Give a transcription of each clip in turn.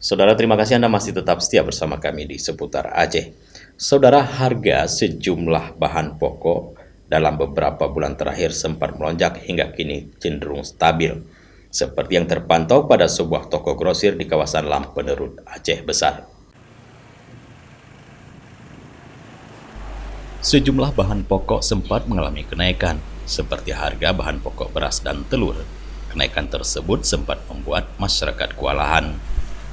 Saudara, terima kasih Anda masih tetap setia bersama kami di Seputar Aceh. Saudara, harga sejumlah bahan pokok dalam beberapa bulan terakhir sempat melonjak hingga kini cenderung stabil, seperti yang terpantau pada sebuah toko grosir di kawasan Lampenerut, Aceh Besar. Sejumlah bahan pokok sempat mengalami kenaikan, seperti harga bahan pokok beras dan telur. Kenaikan tersebut sempat membuat masyarakat kewalahan.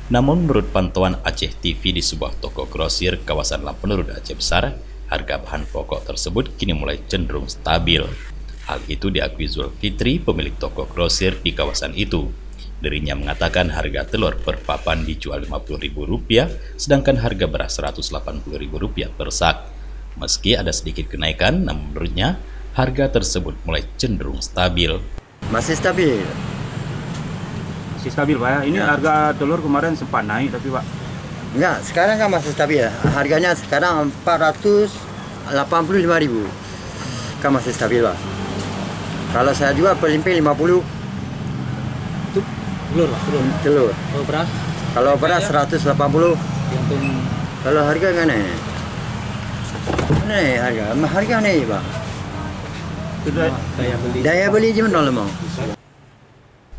Namun menurut pantauan Aceh TV di sebuah toko grosir kawasan Lampenerut, Aceh Besar, harga bahan pokok tersebut kini mulai cenderung stabil. Hal itu diakui Zulfitri, pemilik toko grosir di kawasan itu. Dirinya mengatakan harga telur per papan dijual Rp50.000, sedangkan harga beras Rp180.000 per sak. Meski ada sedikit kenaikan, namun menurutnya harga tersebut mulai cenderung stabil. Masih stabil. Masih stabil Pak ya. Ini harga telur kemarin sempat naik tapi Pak. Enggak, sekarang kan masih stabil ya. Harganya sekarang 485.000. Kan masih stabil Pak. Kalau saya jual per limpi 50. Itu telur Pak? Telur. Oh, beras? Kalau beras 180. Kalau harga kan naik. Naik harga. Harga naik Pak. Daya beli je menol mau.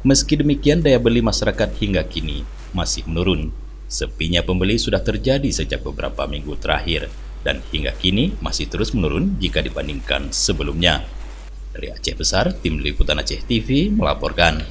Meski demikian, daya beli masyarakat hingga kini masih menurun. Sepinya pembeli sudah terjadi sejak beberapa minggu terakhir dan hingga kini masih terus menurun jika dibandingkan sebelumnya. Dari Aceh Besar, Tim Liputan Aceh TV melaporkan.